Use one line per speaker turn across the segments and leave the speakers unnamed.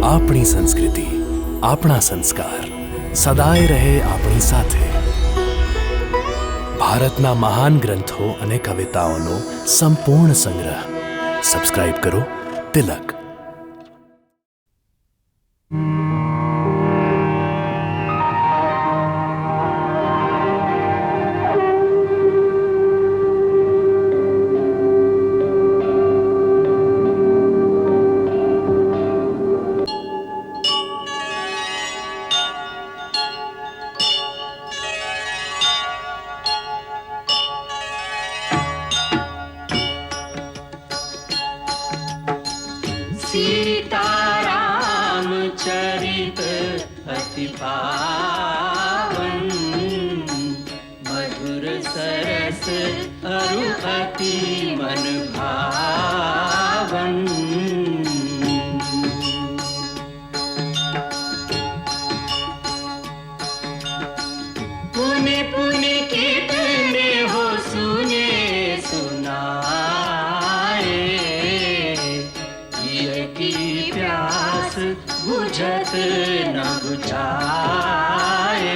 આપણી સંસ્કૃતિ, આપણા સંસ્કાર સદાય રહે આપણી સાથે. ભારતના મહાન ગ્રંથો અને કવિતાઓનો સંપૂર્ણ સંગ્રહ. સબસ્ક્રાઇબ કરો તિલક.
सीताराम चरित अति पावन, मधुर सरस अरु अति मन भावन. पुण्य पुण्य कितने हो सुने सुनाए, की प्यास बुझत न बुझाए.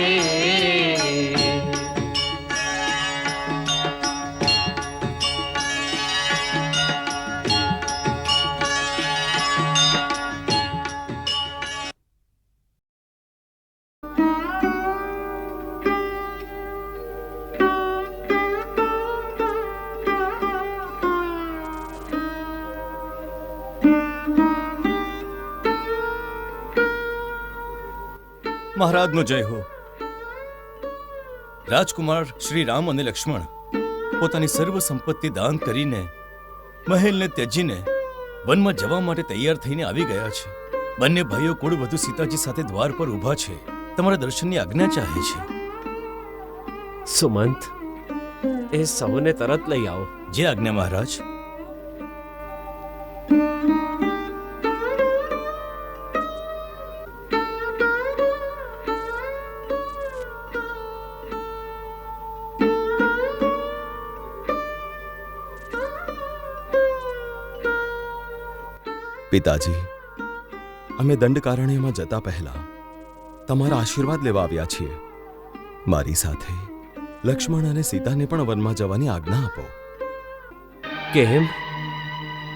મહારાજનો જય હો. રાજકુમાર શ્રી રામ અને લક્ષ્મણ પોતાની સર્વ સંપત્તિ દાન કરીને મહેલને ત્યજીને વનમાં જવા માટે તૈયાર થઈને આવી ગયા છે. બંને ભાઈઓ કુળવધુ સીતાજી સાથે દ્વાર પર ઊભા છે. તમારા દર્શનની આજ્ઞા ચાહે છે.
સુમંત, એ સૌને તરત લઈ આવો.
જે આજ્ઞા મહારાજ.
પિતાજી, અમે દંડકારણ્યમાં જતા પહેલા તમારા આશીર્વાદ લેવા આવ્યા છીએ. મારી સાથે લક્ષ્મણ અને સીતાને પણ વનમાં જવાની આજ્ઞા આપો.
કેમ?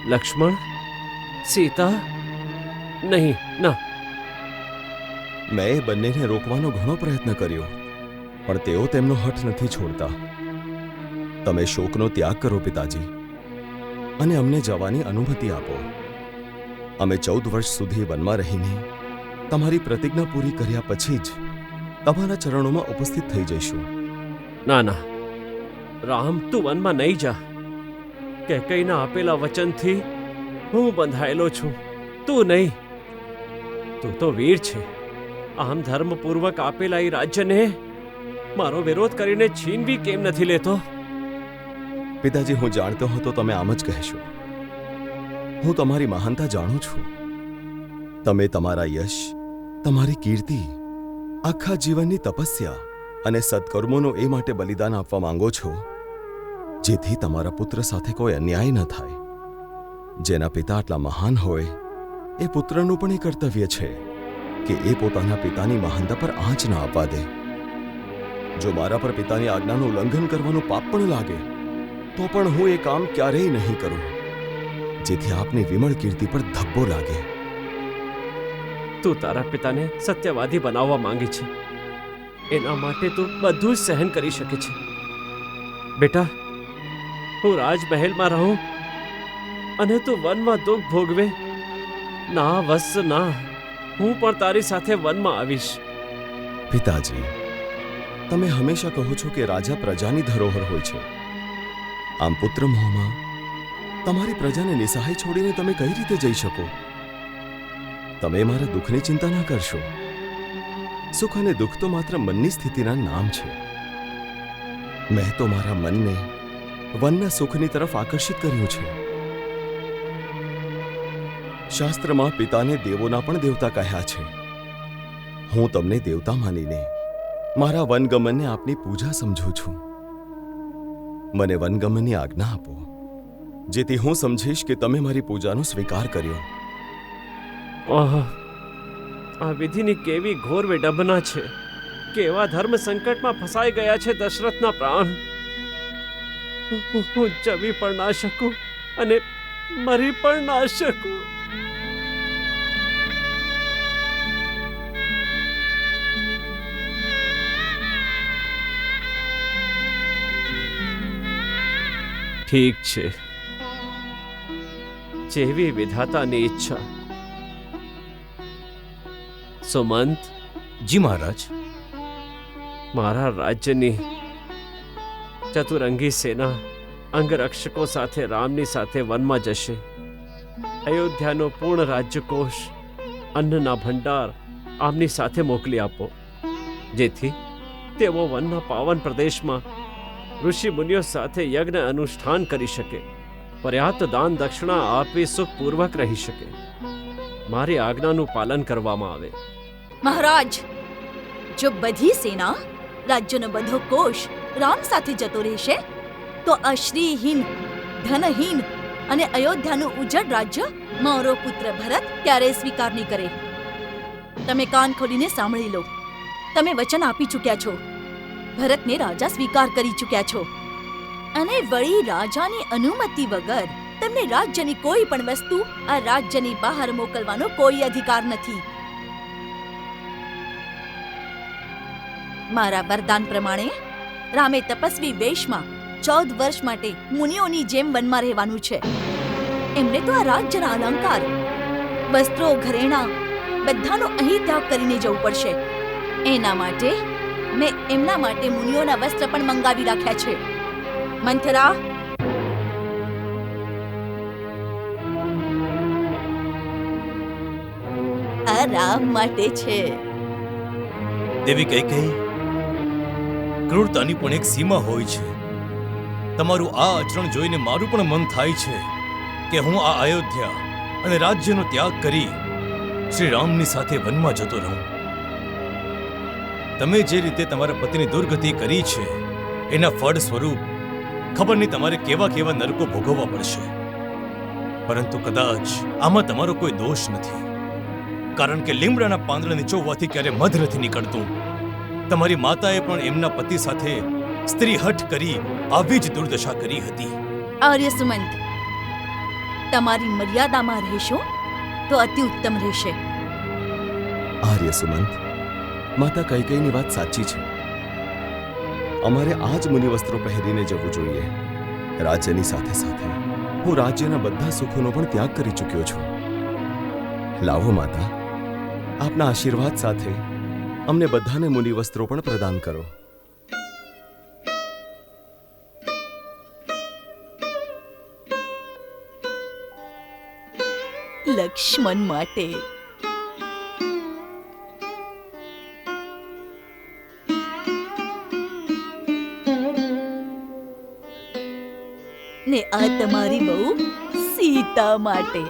લક્ષ્મણ, સીતા? નહીં, ના.
મેં એ બંનેને રોકવાનો ઘણો પ્રયત્ન કર્યો, પણ તેઓ તેમનો હઠ નથી છોડતા. તમે શોકનો ત્યાગ કરો પિતાજી, અને અમને જવાની અનુમતિ આપો. અમે 14 વર્ષ સુધી વનમાં રહીને તમારી પ્રતિજ્ઞા પૂરી કર્યા પછી જ તમારા ચરણોમાં ઉપસ્થિત થઈ જઈશું.
ના ના રામ, તું વનમાં નહીં જા. કૈકેયીના આપેલા વચનથી હું બંધાયેલો છું, તું નહીં. તું તો વીર છે. આમ ધર્મપૂર્વક આપેલા એ રાજ્યને મારો વિરોધ કરીને છીનવી કેમ નથી લેતો?
પિતાજી, હું જાણતો હતો તમે આમ જ કહેશો. હું તમારી મહાનતા જાણું છું. તમે તમારા યશ, તમારી કીર્તિ, આખા જીવનની તપસ્યા અને સત્કર્મોનું એ માટે બલિદાન આપવા માંગો છો જેથી તમારા પુત્ર સાથે કોઈ અન્યાય ન થાય. જેના પિતા આટલા મહાન હોય એ પુત્રનું પણ એ કર્તવ્ય છે કે એ પોતાના પિતાની મહાનતા પર આંચ ન આપવા દે. જો મારા પર પિતાની આજ્ઞાનું ઉલ્લંઘન કરવાનું પાપ પણ લાગે તો પણ હું એ કામ ક્યારેય નહીં કરું જેથી આપની વિમળ કીર્તિ પર ધબ્બો લાગે.
તું તારા પિતાને સત્યવાદી બનાવવા માંગે છે. એના માટે તું બધું જ સહન કરી શકે છે. બેટા, હું રાજમહેલમાં રહું અને તું વનમાં દુઃખ ભોગવે? ના વત્સ ના, હું પણ તારી સાથે વનમાં આવીશ.
પિતાજી, તમે હંમેશા કહો છો કે રાજા પ્રજાની ધરોહર હોય છે. આમ પુત્ર મોહમાં તમારી પ્રજાને નિસહાય છોડીને તમે કઈ રીતે જઈ શકો? તમે મારા દુઃખની ચિંતા ના કરશો. સુખ અને દુઃખ તો માત્ર મનની સ્થિતિના નામ છે. મેં તો મારા મનને વનના સુખની તરફ આકર્ષિત કર્યું છે. શાસ્ત્રમાં પિતાને દેવોના પણ દેવતા કહ્યા છે. હું તમને દેવતા માનીને મારા વનગમનને આપની પૂજા સમજું છું. મને વનગમનની આજ્ઞા આપો જેથી હું સમજીશ કે તમે મારી પૂજાનો સ્વીકાર કર્યો.
આ વિધિની કેવી ઘોર વિડંબના છે, કેવા ધર્મ સંકટમાં ફસાઈ ગયા છે દશરથના પ્રાણ. હું જવી પણ ના શકું અને મરી પણ ના શકું. ઠીક છે, જેવી વિધાતાની ઈચ્છા. સુમંત,
જી મહારાજ.
મારા રાજ્યની ચતુરંગી સેના અંગરક્ષકો સાથે રામની સાથે વનમાં જશે. અયોધ્યાનો પૂર્ણ રાજ્યકોષ, અન્નના ભંડાર આમની સાથે મોકલી આપો, જેથી તેઓ વનના પાવન પ્રદેશમાં ઋષિ મુનિઓ સાથે યજ્ઞ અનુષ્ઠાન કરી શકે, પર્યાપ્ત દાન દક્ષિણા આપી સુખપૂર્વક રહી શકે. મારી આજ્ઞાનું પાલન કરવામાં આવે.
મહારાજ, જો બધી સેના, રાજ્યનો બધો કોષ રામ સાથે જતો રહેશે તો આ શ્રીહીન, ધનહીન અને અયોધ્યાનું ઉજ્જડ રાજ્ય મારો પુત્ર ભરત ક્યારેય સ્વીકાર નહીં કરે. તમે કાન ખોલીને સાંભળી લો. તમે વચન આપી ચૂક્યા છો, ભરતને રાજા સ્વીકાર કરી ચૂક્યા છો, અને વળી રાજાની અનુમતિ વગર તમને રાજ્યની કોઈ પણ વસ્તુ આ રાજ્યની બહાર મોકલવાનો કોઈ અધિકાર નથી. મારા વરદાન પ્રમાણે રામે તપસ્વી વેશમાં 14 વર્ષ માટે મુનિઓની જેમ વનમાં રહેવાનું છે. એમને તો આ રાજ્યના અલંકાર, વસ્ત્રો, ઘરેણાં બધાનો અહીં ત્યાગ કરીને જવું પડશે. એના માટે મેં એમના માટે મુનિઓના વસ્ત્ર પણ મંગાવી રાખ્યા છે. મંથરા, આ રામ માટે છે.
દેવી કૈકેયી, ક્રૂરતાની પણ એક સીમા હોય છે. તમારું આ આચરણ જોઈને મારું પણ મન થાય છે કે હું આ અયોધ્યા અને રાજ્યનો ત્યાગ કરી શ્રી રામની સાથે વનમાં જતો રહું. તમે જે રીતે તમારા પતિની દુર્ગતિ કરી છે એના ફળ સ્વરૂપ ખબર નહીં તમારે કેવા કેવા નરકો ભોગવવા પડશે. પરંતુ કદાચ આમાં તમારો કોઈ દોષ નથી, કારણ કે લીમડાના પાંદડા નીચોવવાથી ક્યારે મધ નથી નીકળતું. તમારી માતાએ પણ એમના પતિ સાથે સ્ત્રી હઠ કરી આવી જ દુર્દશા કરી હતી.
આર્ય સુમંત, તમારી મર્યાદામાં રહેશો તો અતિ ઉત્તમ રહેશે.
આર્ય સુમંત, માતા કૈકેયીની વાત સાચી છે. અમારે આ જ મુનિ વસ્ત્રો પહેરીને જવું જોઈએ. રાજ્યની સાથે સાથે હું રાજ્યના બધા સુખોનો પણ ત્યાગ કરી ચૂક્યો છું. લાવો માતા, આપના આશીર્વાદ સાથે અમને બધાને મુનિ વસ્ત્રો પણ પ્રદાન કરો.
લક્ષ્મણ માટે. ને આ તમારી બહુ સીતા માટે.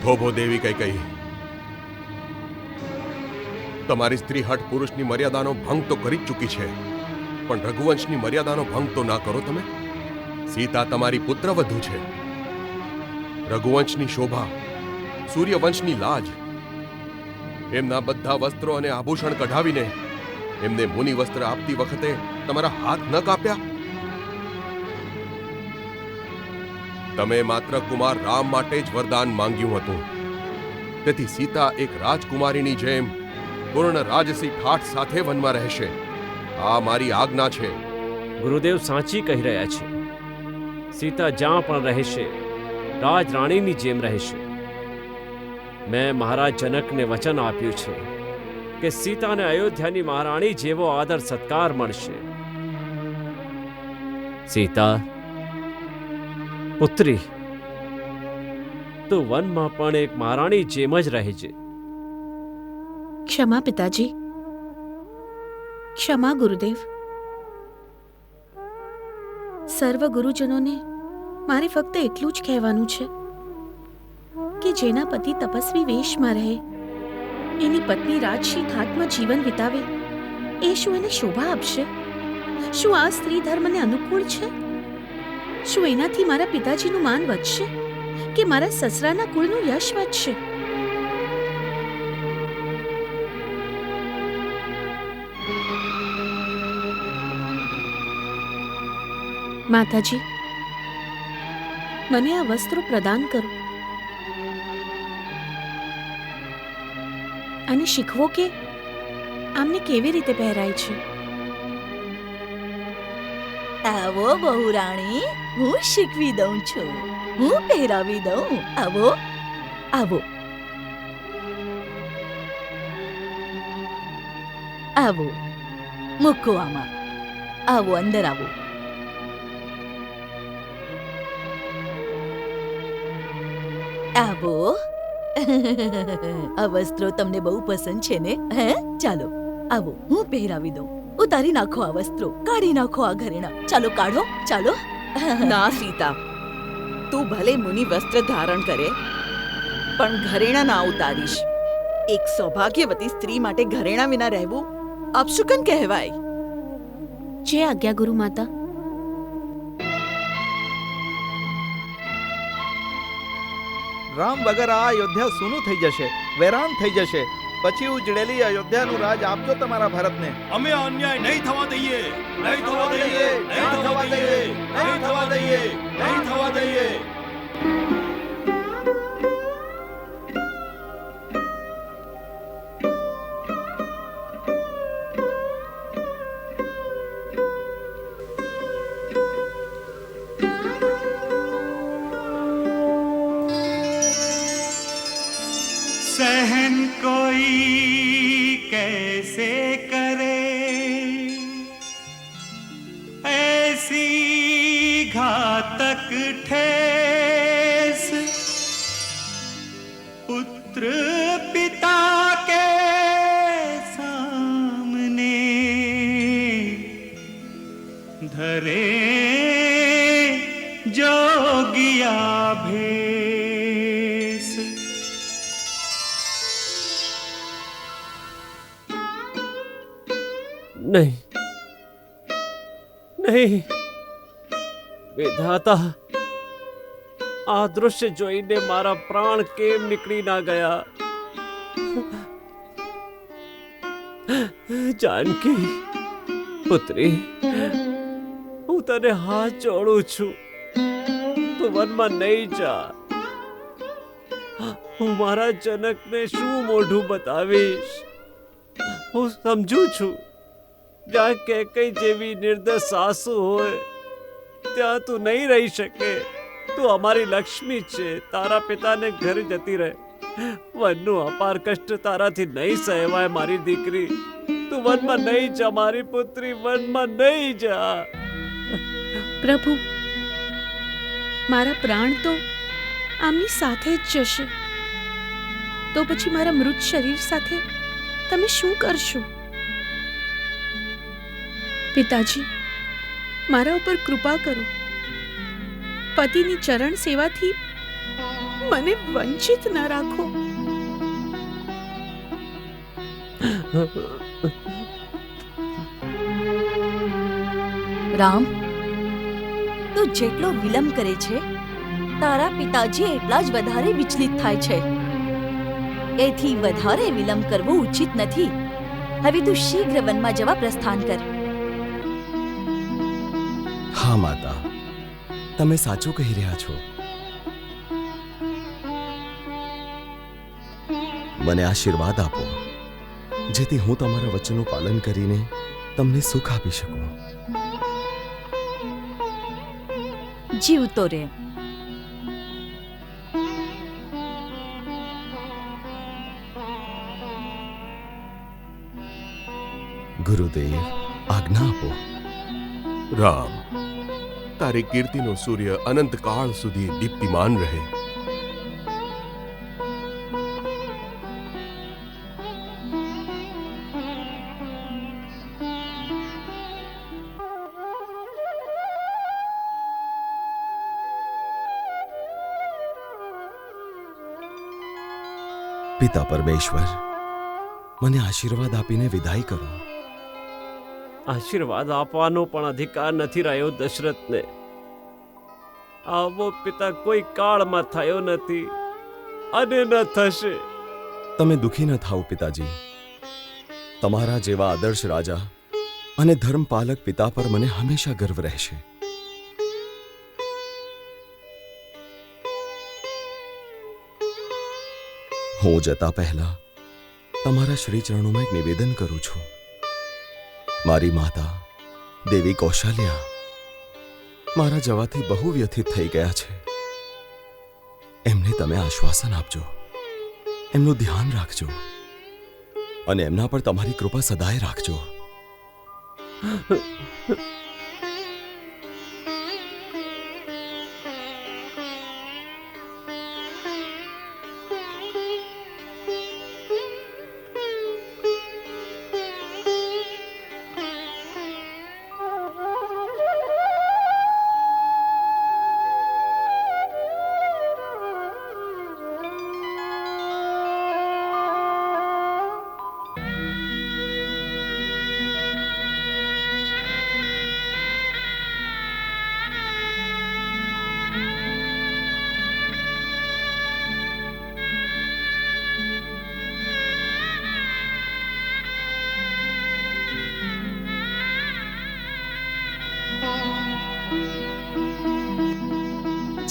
થોભો દેવી કૈકેયી, તમારી સ્ત્રી હઠ પુરુષની મર્યાદાનો ભંગ તો કરી જ ચૂકી છે, પણ રઘુવંશની મર્યાદાનો ભંગ તો ના કરો તમે. સીતા તમારી પુત્રવધુ છે. રઘુવંશની શોભા, સૂર્યવંશની લાજ, એમના બધા વસ્ત્રો અને આભૂષણ કઢાવીને એમને મુનિ વસ્ત્ર આપતી વખતે તમારા હાથ ન કાપ્યા? તમે માત્ર કુમાર રામ માટે જ વરદાન માંગ્યું હતું. તેથી સીતા એક રાજકુમારીની જેમ પૂર્ણ રાજસી ઠાઠ સાથે વનમાં રહેશે. આ મારી આજ્ઞા છે.
ગુરુદેવ સાચી કહી રહ્યા છે. સીતા જ્યાં પણ રહેશે રાજરાણીની જેમ રહેશે. મેં મહારાજ જનકને વચન આપ્યું છે કે સીતાને અયોધ્યાની મહારાણી જેવો આદર સત્કાર મળશે. સીતા પુત્રી, તું વનમાં પણ એક મહારાણી જેમ જ રહેજે.
ક્ષમા પિતાજી, ક્ષમા ગુરુદેવ. સર્વ ગુરુજનોને મારે ફક્ત એટલું જ કહેવાનું છે કે જેના પતિ તપસ્વી વેશમાં રહે, એની પત્ની રાજસી ઠાઠમાં જીવન વિતાવે, એ શું એને શોભા આપશે? શું આ સ્ત્રી ધર્મને અનુકૂળ છે? શું એનાથી મારા પિતાજીનું માન વધશે કે મારા સસરાના કુળનું યશ વધશે? માતાજી, મને આ વસ્ત્રો પ્રદાન કરો અને શીખવો કે આમને કેવી રીતે પહેરાય છે.
આવો બહુરાણી, હું શીખવી દઉં છું, હું પહેરાવી દઉં. આવો આવો આવો, મૂકો આમાં. આવો, અંદર આવો. આવો. આ વસ્ત્રો તમને બહુ પસંદ છે ને? હે, ચાલો આવો, હું પહેરાવી દઉં. ઉતારી નાખો આ વસ્ત્રો, કાઢી નાખો આ ઘરેણા. ચાલો કાઢો, ચાલો.
ના સીતા, તું ભલે મુનિ વસ્ત્ર ધારણ કરે પણ ઘરેણા ના ઉતારીશ. એક સૌભાગ્યવતી સ્ત્રી માટે ઘરેણા વિના રહેવું અપશુકન કહેવાય.
જે આજ્ઞા ગુરુ માતા.
રામ વગર આ અયોધ્યા સૂનું થઈ જશે, વેરાન થઈ જશે. પછી ઉજળેલી અયોધ્યાનું રાજ આપજો તમારા ભરતને.
અમે અન્યાય નહીં થવા દઈએ,
નહીં થવા દઈએ, નહીં થવા દઈએ, નહીં થવા દઈએ, નહીં થવા દઈએ.
सहन कोई कैसे करे ऐसी घातक ठेस, पुत्र पिता के सामने धरे जोगिया भेस.
નહીં નહીં, વિધાતા, આ દૃશ્ય જોઈને મારા પ્રાણ કેમ નીકળી ના ગયા? જાનકી પુત્રી, હું તને હાથ જોડું છું, તું વનમાં નહીં જા. હું મારા જનકને શું મોઢું બતાવીશ? હું સમજુ છું, જ્યાં કઈ જેવી નિર્દોષ સાસુ હોય ત્યાં તું નહીં રહી શકે. તું અમારી લક્ષ્મી છે, તારા પિતાને ઘરે જતી રહે. વનનું અપાર કષ્ટ તારાથી નહીં સહેવાય મારી દીકરી. તું વનમાં નહીં જા મારી પુત્રી, વનમાં નહીં જા.
પ્રભુ, મારા પ્રાણ તો આમની સાથે જ જશે, તો પછી મારા મૃત શરીર સાથે તમે શું કરશો? પિતાજી, મારા ઉપર કૃપા કરો. પતિની ચરણ સેવાથી મને વંચિત ન રાખો.
રામ, તું જેટલો વિલંબ કરે છે, તારા પિતાજી એટલા જ વધારે વિચલિત થાય છે. એથી વધારે વિલંબ કરવો ઉચિત નથી. હવે તું શીઘ્ર વનમાં જવા પ્રસ્થાન કર.
હા માતા, તમે સાચું કહી રહ્યા છો. મને આશીર્વાદ આપો, જેથી હું તમારા વચનનું પાલન કરીને તમને સુખ આપી શકું.
જીવતો રે.
ગુરુદેવ, આજ્ઞા આપો.
રામ, તારી કીર્તિનો સૂર્ય અનંતકાળ સુધી દીપ્તિમાન રહે.
પિતા પરમેશ્વર, મને આશીર્વાદ આપીને વિદાય કરો.
આશીર્વાદ આપવાનો પણ અધિકાર નથી રહ્યો દશરથને. આવો પિતા કોઈ કાળમાં થયો નથી અને ન થશે.
તમે દુઃખી ન થાઓ પિતાજી. તમારા જેવા આદર્શ રાજા અને ધર્મપાલક પિતા પર મને હંમેશા ગર્વ રહેશે. હું જતા પહેલા તમારા શ્રી ચરણોમાં એક નિવેદન કરું છું. મારી માતા દેવી કૌશલ્યા મારા જવાથી બહુ વ્યથિત થઈ ગયા છે. એમને તમે આશ્વાસન આપજો, એમનું ધ્યાન રાખજો અને એમના પર તમારી કૃપા સદાય રાખજો.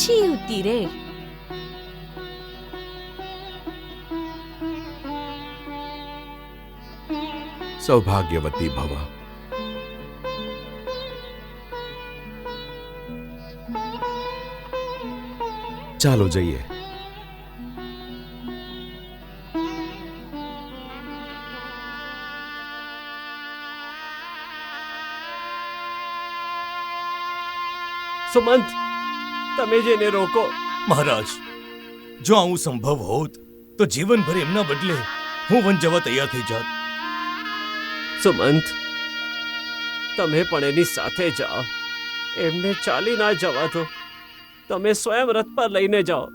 જીવતી રે.
સૌભાગ્યવતી ભવ.
ચાલો જઈએ.
સુમંત, તમે જેને રોકો.
મહારાજ, જો આવું સંભવ હોત તો જીવનભર એમના બદલે હું વન જવા તૈયાર થઈ જાત.
સુમંત, તમે પણ એની સાથે જાઓ. એમને ચાલી ના જવા દો. તમે સ્વયં રથ પર લઈને જાઓ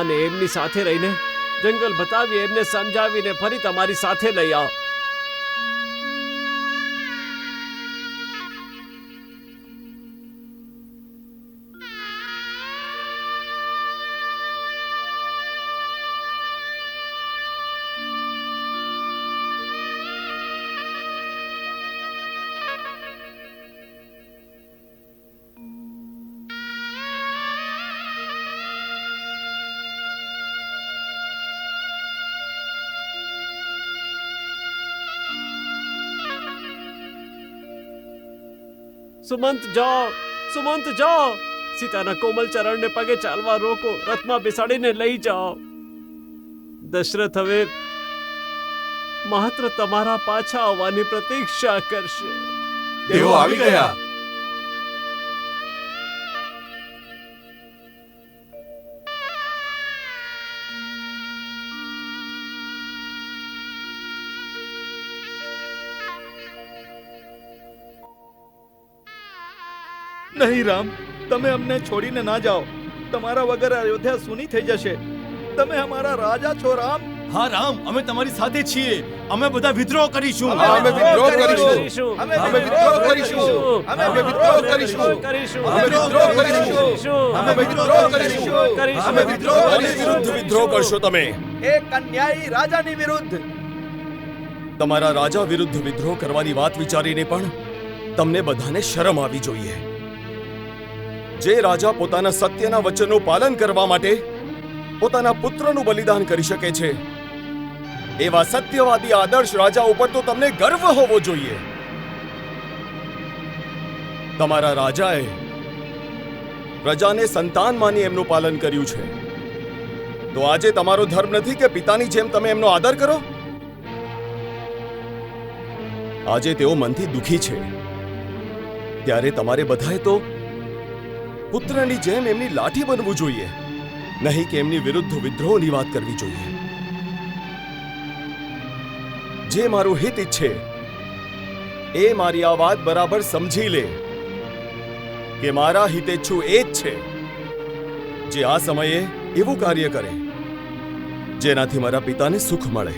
અને એમની સાથે રહીને જંગલ બતાવી એમને સમજાવીને ફરી તમારી સાથે લઈ આવો. સુમંત જાઓ, સુમંત જાઓ. સીતાના કોમલ ચરણને પગે ચાલવા રોકો, રથમાં બેસાડીને લઈ જાઓ. દશરથ હવે માત્ર તમારા પાછા આવવાની પ્રતીક્ષા કરશે.
તેઓ આવી ગયા.
નહીં રામ, તમે અમને છોડીને ના જાઓ. તમારા વગર અયોધ્યા સૂની થઈ જશે. તમે અમારા રાજા છો રામ.
હા રામ, અમે તમારી સાથે છીએ. અમે બધા વિદ્રોહ કરીશું.
અમે વિદ્રોહ કરીશું.
કરીશું.
અમે વિદ્રોહ કરીશું. અમે વિદ્રોહ કરીશું.
કરીશું.
અમે વિદ્રોહ કરીશું. અમે વિદ્રોહ કરીશું. અમે વિદ્રોહ
વિરુદ્ધ વિદ્રોહ કરશો તમે.
એક અન્યાયી રાજાની વિરુદ્ધ.
તમારા રાજા વિરુદ્ધ વિદ્રોહ કરવાની વાત વિચારીને પણ તમને બધાને શરમ આવી જોઈએ. જે રાજા પોતાના સત્યના વચનનું પાલન કરવા માટે પોતાના પુત્રનું બલિદાન કરી શકે છે, એવા સત્યવાદી આદર્શ રાજા ઉપર તો તમને ગર્વ હોવો જોઈએ. તમારા રાજાએ પ્રજાને સંતાન માની એમનું પાલન કર્યું છે, તો આજે તમારો ધર્મ નથી કે પિતાની જેમ તમે એમનો આદર કરો? આજે તેઓ મનથી દુઃખી છે, ત્યારે તમારે બધાએ તો પુત્રની જેમ એમની લાઠી બનવું જોઈએ, નહીં કે એમની વિરુદ્ધ વિદ્રોહની વાત કરવી જોઈએ. જે મારું હિત ઈચ્છે એ મારી આ વાત બરાબર સમજી લે કે મારા હિતેચ્છુ એ જ છે જે આ સમયે એવું કાર્ય કરે જેનાથી મારા પિતાને સુખ મળે.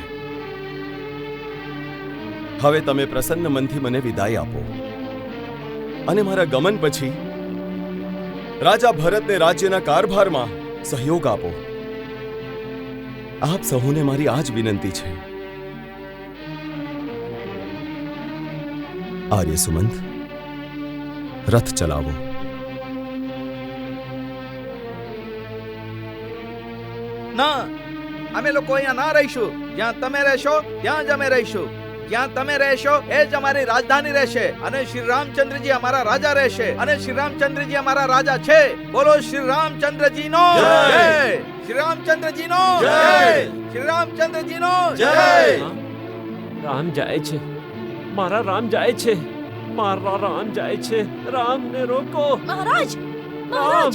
હવે તમે પ્રસન્ન મનથી મને વિદાય આપો અને મારા ગમન પછી રાજા ભરતને રાજ્યના કારભારમાં સહયોગ આપો. આપ સહુને મારી આ જ વિનંતી છે. આર્ય સુમંત, રથ ચલાવો.
ના, અમે લોકો અહીંયા ના રહીશું. જ્યાં તમે રહેશો ત્યાં જ અમે રહીશું. જ્યાં તમે રહેશો એ જ અમારી રાજધાની રહેશે અને શ્રી રામચંદ્રજી અમારા રાજા રહેશે અને શ્રી રામચંદ્રજી અમારા રાજા છે. બોલો શ્રી રામચંદ્રજીનો જય! શ્રી રામચંદ્રજીનો જય! શ્રી રામચંદ્રજીનો જય!
રામ જાય છે, મારા રામ જાય છે, મારા રામ જાય છે. રામને રોકો.
મહારાજ,
રામ
મહારાજ,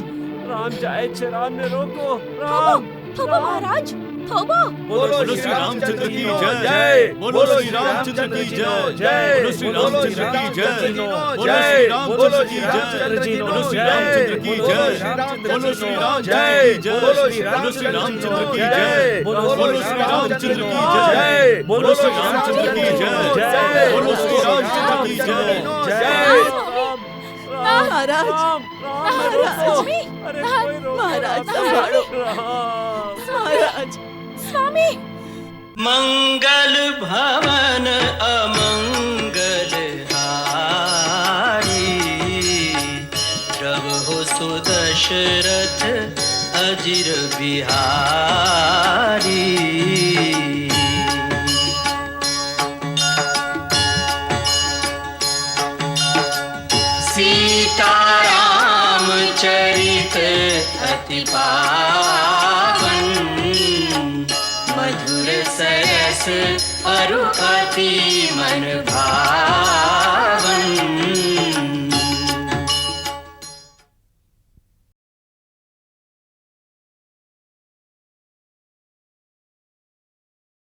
રામ જાય છે, રામને રોકો.
થોભો,
રામ
થોભો મહારાજ, થોભો.
બોલો શ્રી રામચંદ્ર કી જય! બોલો શ્રી રામચંદ્ર કી જય! બોલો શ્રી રામચંદ્ર કી જય! બોલો શ્રી રામચંદ્ર કી જય! બોલો શ્રી રામચંદ્ર કી જય! બોલો શ્રી રામચંદ્ર કી જય! બોલો શ્રી રામચંદ્ર કી જય! બોલો શ્રી રામચંદ્ર કી જય! બોલો શ્રી રામચંદ્ર કી જય!
મહારાજ,
લક્ષ્મી,
મહારાજ સંભાળો. મહારાજ,
સ્વામી,
મંગલ ભવન અમંગલ હારી પ્રભુ સુદશરથ અજીર બિહારી. सीताराम चरित अति पावन मधुर सरस अरु अति मन भावन.